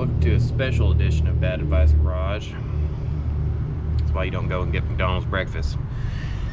welcome to a special edition of Bad Advice Garage. That's why you don't go and get McDonald's breakfast.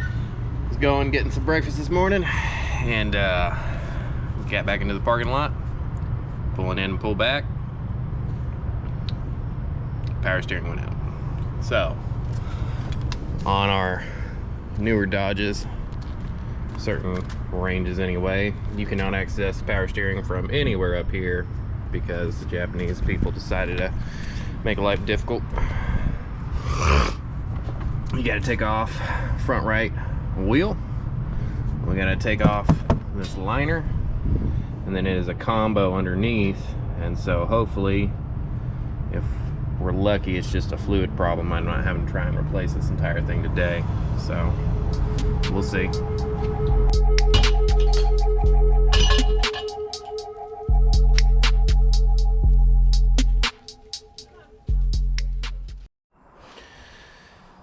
I was going getting some breakfast this morning and got back into the parking lot, pulling in and pull back. Power steering went out. So, on our newer Dodges, certain ranges anyway, you cannot access power steering from anywhere up here because the Japanese people decided to make life difficult. You gotta take off front right wheel. We gotta take off this liner, and then it is a combo underneath, and so hopefully, if we're lucky, it's just a fluid problem. I'm not having to try and replace this entire thing today, so we'll see.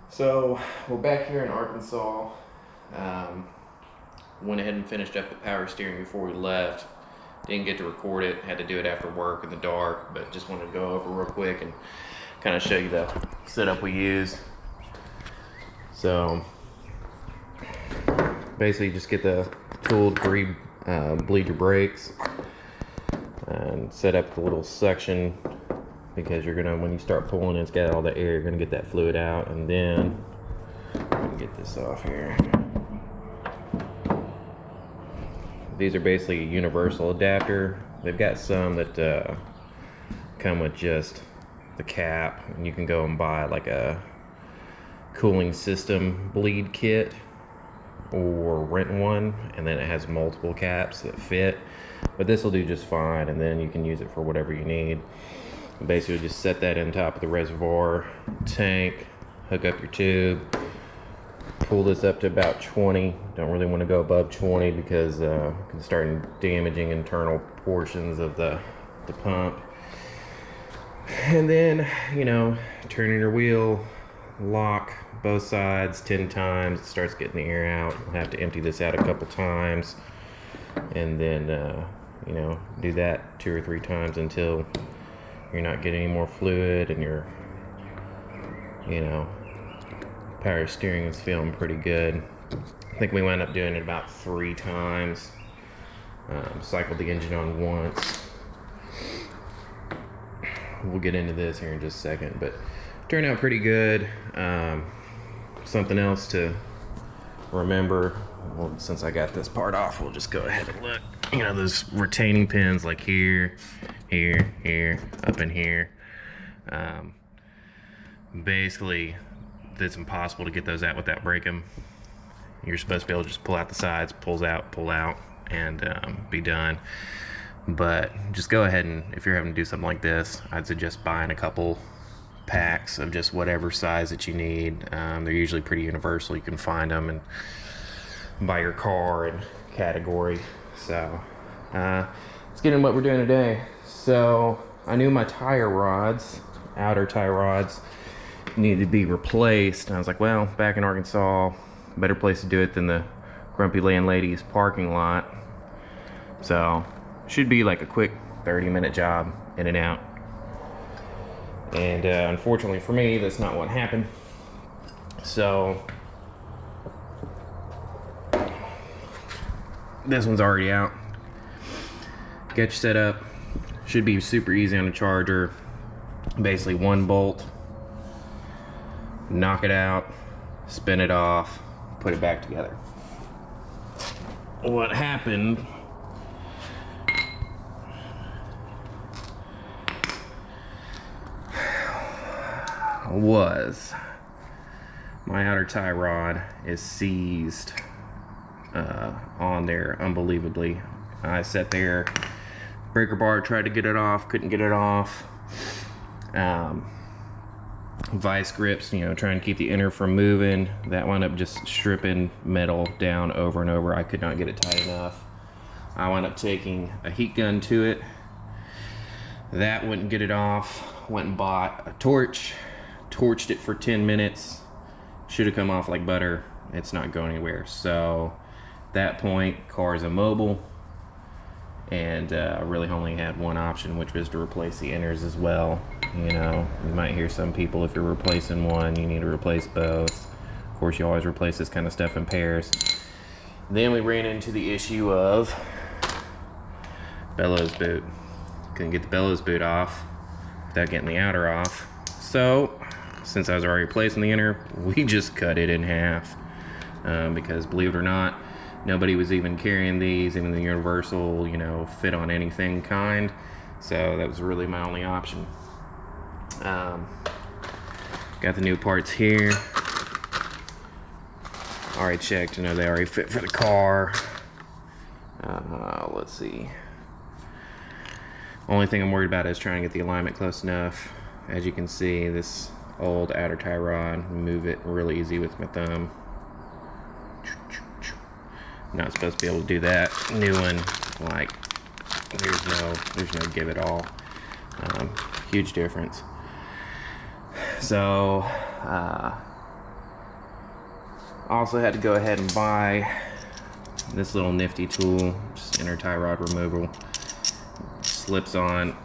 So we're back here in Arkansas. Went ahead and finished up the power steering before we left. Didn't get to record it, had to do it after work in the dark, but just wanted to go over real quick and kind of show you the setup we used. So basically just get the tool to bleed your brakes and set up the little suction, because you're gonna, when you start pulling, it's got all the air, you're gonna get that fluid out. And then let me get this off here. These are basically a universal adapter. They've got some that come with just the cap, and you can go and buy like a cooling system bleed kit or rent one, and then it has multiple caps that fit. But this will do just fine, and then you can use it for whatever you need. Basically just set that in top of the reservoir tank, hook up your tube, pull this up to about 20. Don't really want to go above 20 because it can start damaging internal portions of the pump. And then, you know, turning your wheel, lock both sides 10 times, it starts getting the air out. You'll have to empty this out a couple times, and then you know, do that 2 or 3 times until you're not getting any more fluid, and your, you know, power steering is feeling pretty good. I think we wound up doing it about 3 times. Cycled the engine on once. We'll get into this here in just a second, but turned out pretty good. Something else to remember, well, since I got this part off, we'll just go ahead and look. You know, those retaining pins like here, here, here, up in here. Basically, it's impossible to get those out without breaking them. You're supposed to be able to just pull out the sides, pull out, and be done. But just go ahead, and if you're having to do something like this, I'd suggest buying a couple packs of just whatever size that you need. They're usually pretty universal. You can find them and by your car and category. So let's get into what we're doing today. So I knew my tire rods, outer tire rods, needed to be replaced. And I was like, well, back in Arkansas, better place to do it than the Grumpy Landlady's parking lot. So should be like a quick 30-minute job, in and out. And unfortunately for me, that's not what happened. So this one's already out. Get you set up. Should be super easy on the charger. Basically 1 bolt, knock it out, spin it off, put it back together. What happened was my outer tie rod is seized on there unbelievably. I sat there, breaker bar, tried to get it off, couldn't get it off. Vice grips, you know, trying to keep the inner from moving, that wound up just stripping metal down over and over. I could not get it tight enough. I wound up taking a heat gun to it. That wouldn't get it off. Went and bought a torch, torched it for 10 minutes. Should have come off like butter. It's not going anywhere. So at that point, car is immobile, and really only had one option, which was to replace the inners as well. You know, you might hear some people, if you're replacing one, you need to replace both. Of course, you always replace this kind of stuff in pairs. Then we ran into the issue of bellows boot. Couldn't get the bellows boot off without getting the outer off. So, since I was already replacing the inner, we just cut it in half. Because believe it or not, nobody was even carrying these, even the universal, you know, fit on anything kind. So that was really my only option. Got the new parts here. Already checked, you know, they already fit for the car. Let's see. Only thing I'm worried about is trying to get the alignment close enough. As you can see, this old outer tie rod, move it really easy with my thumb. Not supposed to be able to do that. New one, like, there's no give at all. Huge difference. So, also had to go ahead and buy this little nifty tool, just inner tie rod removal. Slips on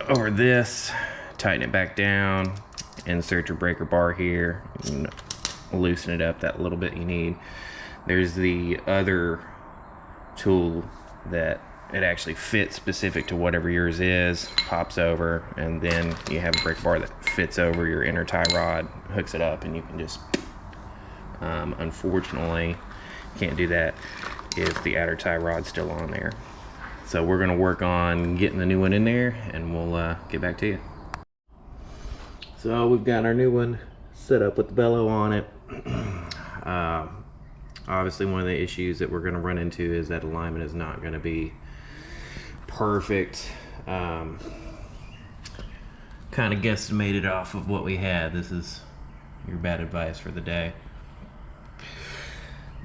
over this, tighten it back down, insert your breaker bar here, and loosen it up that little bit you need. There's the other tool that it actually fits specific to whatever yours is, pops over, and then you have a breaker bar that fits over your inner tie rod, hooks it up, and you can just, unfortunately, can't do that if the outer tie rod's still on there. So we're gonna work on getting the new one in there, and we'll get back to you. So we've got our new one set up with the bellow on it. Obviously one of the issues that we're gonna run into is that alignment is not gonna be perfect. Kind of guesstimated off of what we had. This is your bad advice for the day.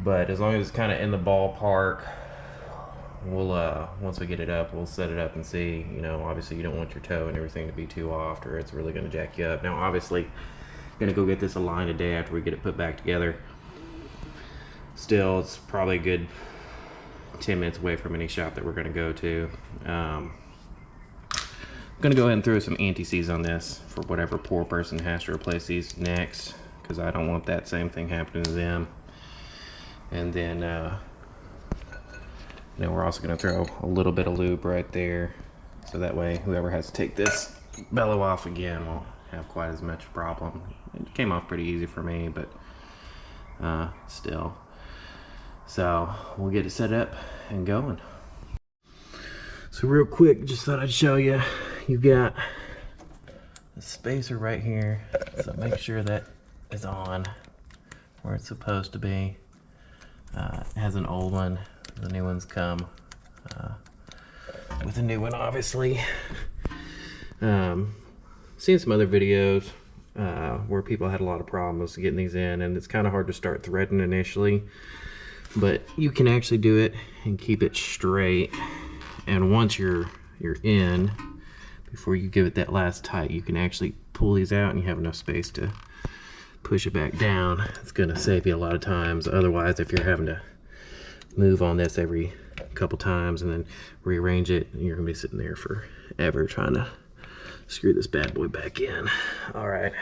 But as long as it's kind of in the ballpark, we'll once we get it up, we'll set it up and see. You know, obviously you don't want your toe and everything to be too off, or it's really going to jack you up. Now obviously gonna go get this aligned a day after we get it put back together. Still, it's probably a good 10 minutes away from any shop that we're going to go to. I'm going to go ahead and throw some anti-seize on this for whatever poor person has to replace these next, because I don't want that same thing happening to them. And then we're also going to throw a little bit of lube right there, so that way whoever has to take this bellow off again won't have quite as much problem. It came off pretty easy for me, but still. So we'll get it set up and going. So real quick, just thought I'd show you. You've got the spacer right here, so make sure that is on where it's supposed to be. It has an old one. The new ones come with a new one, obviously. Seen some other videos where people had a lot of problems getting these in, and it's kind of hard to start threading initially, but you can actually do it and keep it straight. And once you're in, before you give it that last tight, you can actually pull these out and you have enough space to push it back down. It's going to save you a lot of times. Otherwise, if you're having to move on this every couple times and then rearrange it, you're going to be sitting there forever trying to screw this bad boy back in. All right,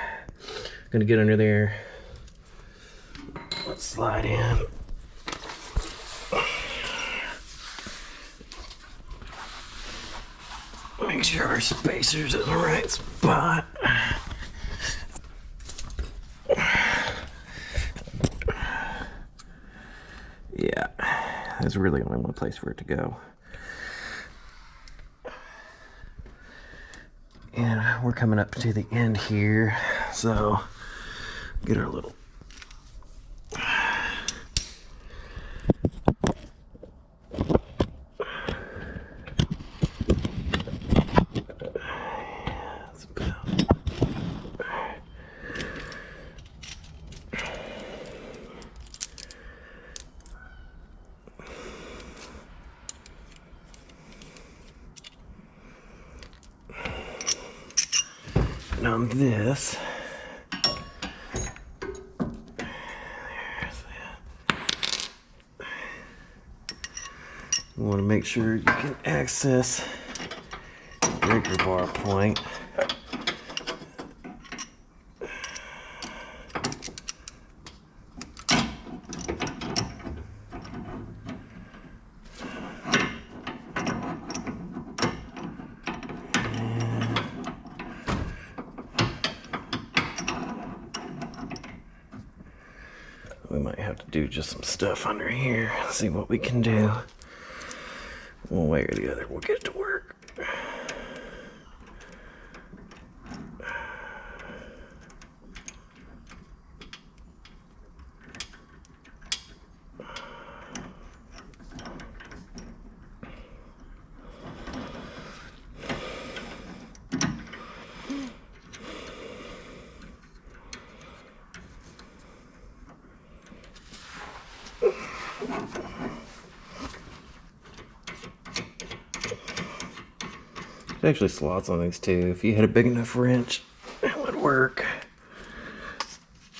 going to get under there. Let's slide in. Make sure our spacer's in the right spot. Yeah, there's really only one place for it to go. And we're coming up to the end here, so get our little on this. We want to make sure you can access breaker bar point. We might have to do just some stuff under here, see what we can do. One way or the other, we'll get it to work. There's actually slots on these too. If you had a big enough wrench, it would work.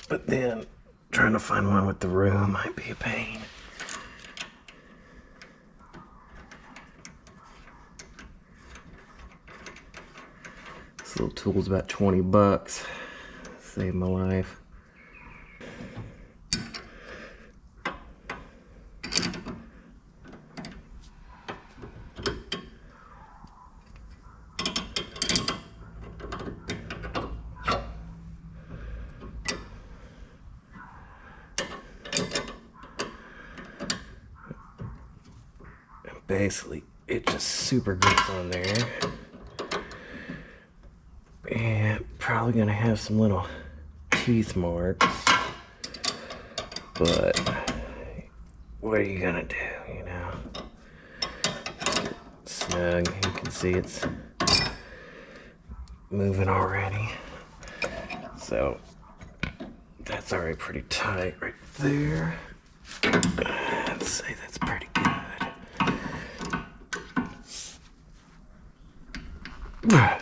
But then trying to find one with the room might be a pain. This little tool's about 20 bucks. Saved my life. Basically, it just super grips on there. And probably gonna have some little teeth marks. But what are you gonna do, you know? Snug, you can see it's moving already. So that's already pretty tight right there. I'd say that's pretty good. I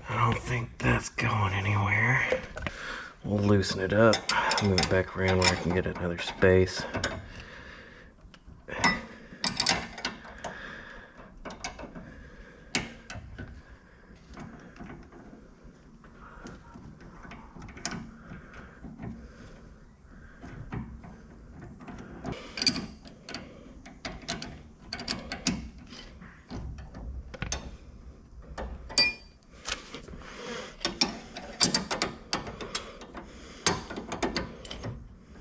don't think that's going anywhere. We'll loosen it up, move it back around where I can get another space.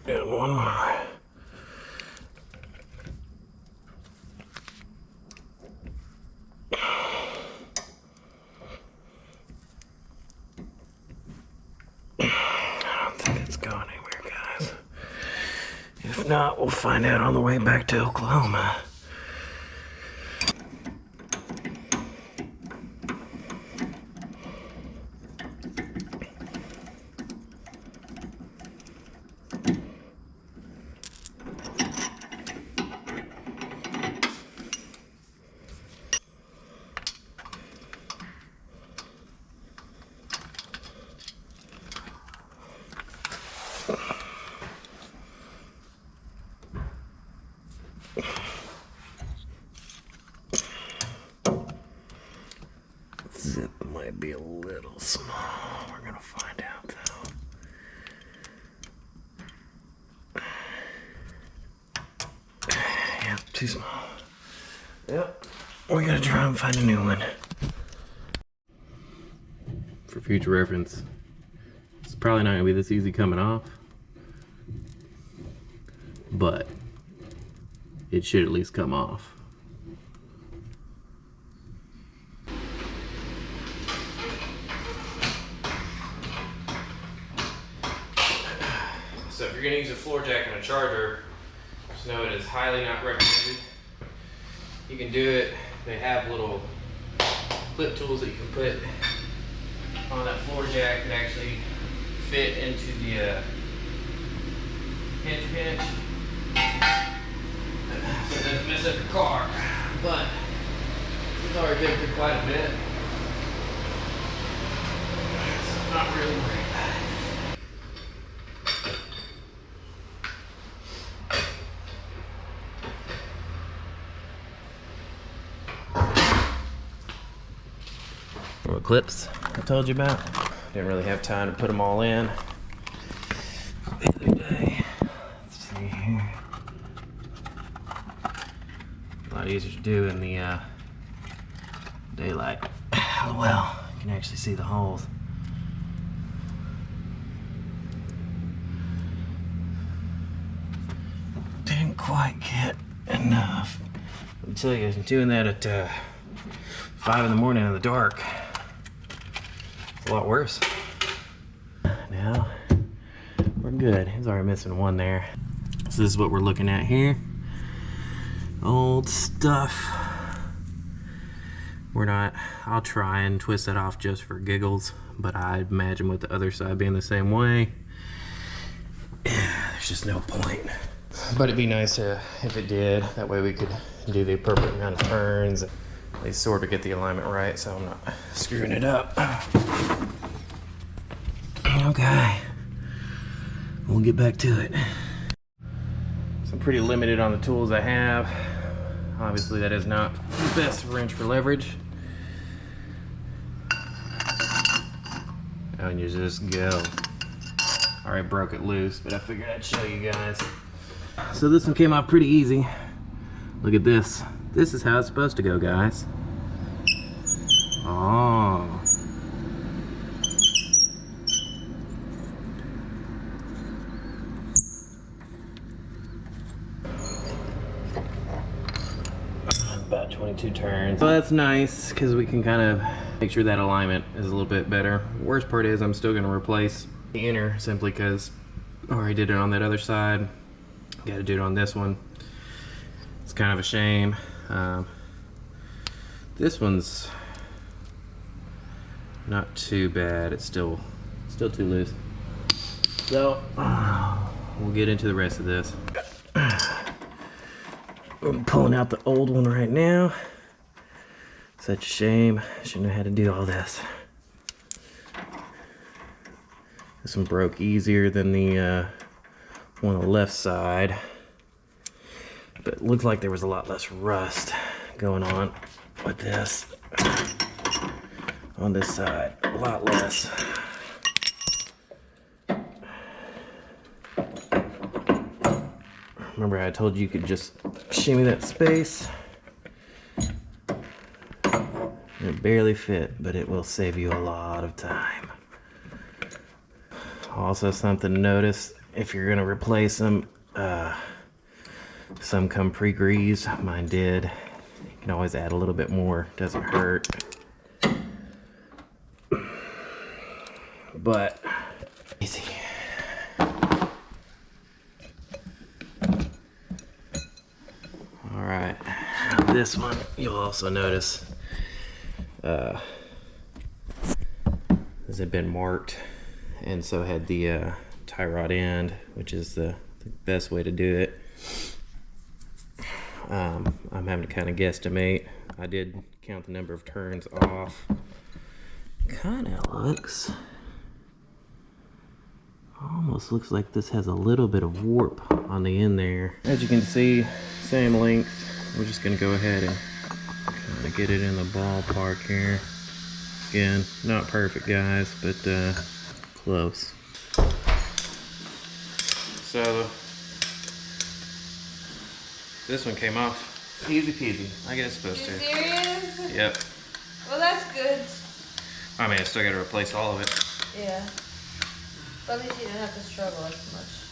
And one more. I don't think it's going anywhere, guys. If not, we'll find out on the way back to Oklahoma. Zip might be a little small. We're gonna find out though. Yep, too small. Yep, we gotta try and find a new one. For future reference, it's probably not gonna be this easy coming off, but it should at least come off. So if you're going to use a floor jack and a charger, just know it is highly not recommended. You can do it. They have little clip tools that you can put on that floor jack that actually fit into the hinge pinch. So it doesn't mess up your car. But it's already been through quite a bit. So I'm not really worried about it. little clips I told you about. Didn't really have time to put them all in the other day. Let's see here. A lot easier to do in the daylight. Well, you can actually see the holes. Didn't quite get enough. I'll tell you, doing that at 5 in the morning in the dark, it's a lot worse. Now, we're good. He's already missing one there. So this is what we're looking at here. Old stuff. I'll try and twist that off just for giggles, but I imagine with the other side being the same way, there's just no point. But it'd be nice if it did. That way we could do the appropriate amount of turns. They sort of get the alignment right, so I'm not screwing it up. Okay, we'll get back to it. So I'm pretty limited on the tools I have. Obviously that is not the best wrench for leverage. And you just go. Alright, broke it loose, but I figured I'd show you guys. So this one came off pretty easy. Look at this. This is how it's supposed to go, guys. Oh. About 22 turns. So that's nice because we can kind of make sure that alignment is a little bit better. Worst part is I'm still going to replace the inner simply because I already did it on that other side. Got to do it on this one. It's kind of a shame. This one's not too bad. It's still too loose. So we'll get into the rest of this. I'm pulling out the old one right now. Such a shame. Shouldn't have had to do all this. This one broke easier than the one on the left side. But it looked like there was a lot less rust going on with this. On this side, a lot less. Remember I told you could just shimmy that space. It barely fit, but it will save you a lot of time. Also something to notice, if you're gonna replace them, some come pre-greased. Mine did. You can always add a little bit more, doesn't hurt. But easy. Alright, this one you'll also notice this had been marked, and so had the tie rod end, which is the best way to do it. I'm having to kind of guesstimate. I did count the number of turns off. Kind of looks, almost looks like this has a little bit of warp on the end there. As you can see, same length. We're just gonna go ahead and kind of get it in the ballpark here. Again, not perfect, guys, but close. So this one came off easy peasy, like it's supposed to. You serious? Yep. Well, that's good. I mean, I still got to replace all of it. Yeah. But at least you didn't have to struggle as much.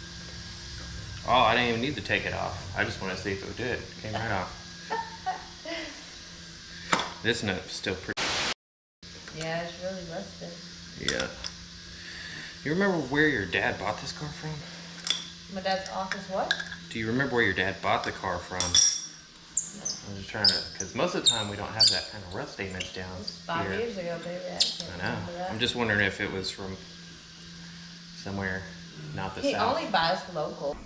Oh, I didn't even need to take it off. I just want to see if it would do it. Came right off. This nut's still pretty. Yeah, it's really rusted. Yeah. You remember where your dad bought this car from? My dad's office, what? Do you remember where your dad bought the car from? No. I'm just trying to, because most of the time we don't have that kind of rust damage down It was 5 here. years ago, baby. I can't I know. remember that. I'm just wondering if it was from somewhere not the He south. only buys local.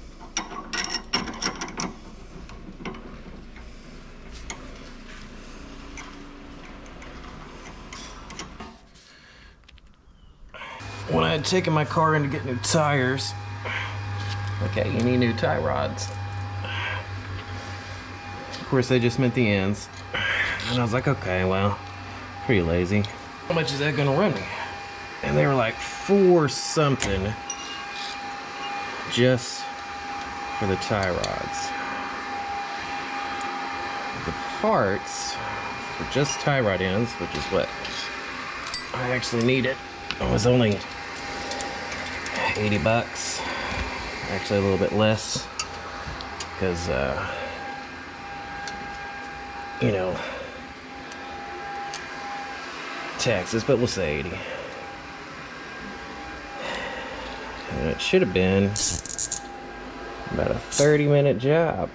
When I had taken my car in to get new tires, okay, you need new tie rods. Of course, they just meant the ends. And I was like, okay, well, pretty lazy. how much is that gonna run me? And they were like 4 something just for the tie rods. The parts for just tie rod ends, which is what I actually needed, it was only 80 bucks. Actually a little bit less because you know, taxes, but we'll say 80. And it should have been about a 30-minute job.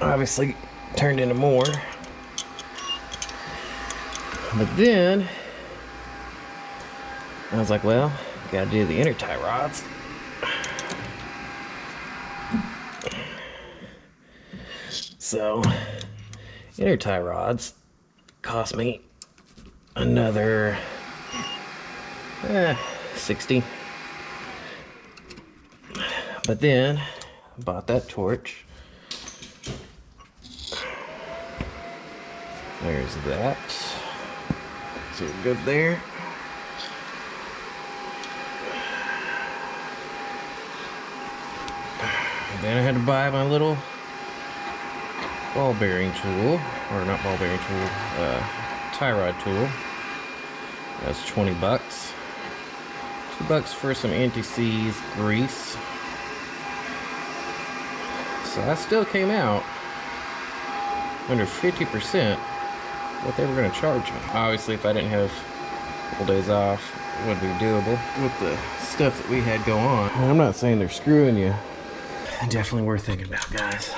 Obviously turned into more. But then I was like, well, gotta do the inner tie rods. So inner tie rods cost me another 60. But then bought that torch. There's that. So we're good there. Then I had to buy my little ball bearing tool, or not ball bearing tool, tie rod tool. That's 20 bucks. $2 for some anti-seize grease. So I still came out under 50% what they were going to charge me. Obviously, if I didn't have a couple days off, it wouldn't be doable with the stuff that we had go on. And I'm not saying they're screwing you. Definitely worth thinking about, guys.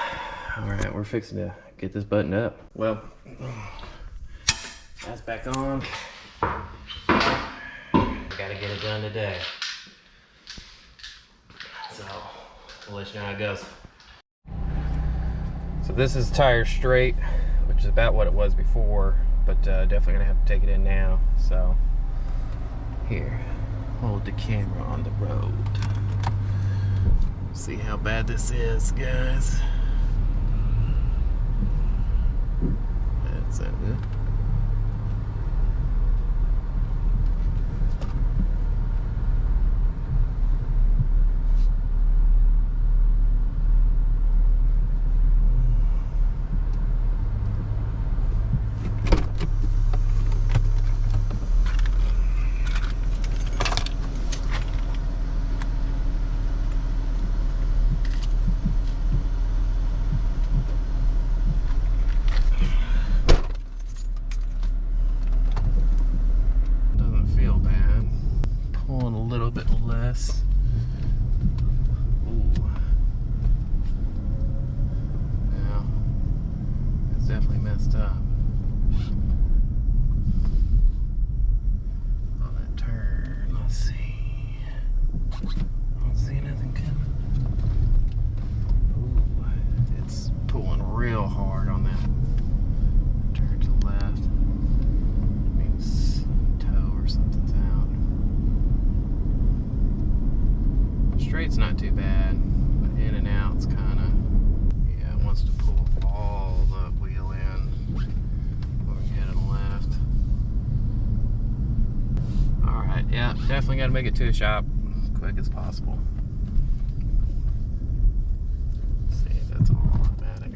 All right, we're fixing to get this buttoned up. Well, that's back on. Gotta get it done today. So, we'll let you know how it goes. So this is tire straight, which is about what it was before, but definitely gonna have to take it in now. So, here, hold the camera on the road. See how bad this is, guys. That's it. Straight's not too bad, but in and out's kind of, yeah, it wants to pull all the wheel in when we head on the left. Alright, yeah, definitely got to make it to the shop as quick as possible. Let's see if that's all automatic.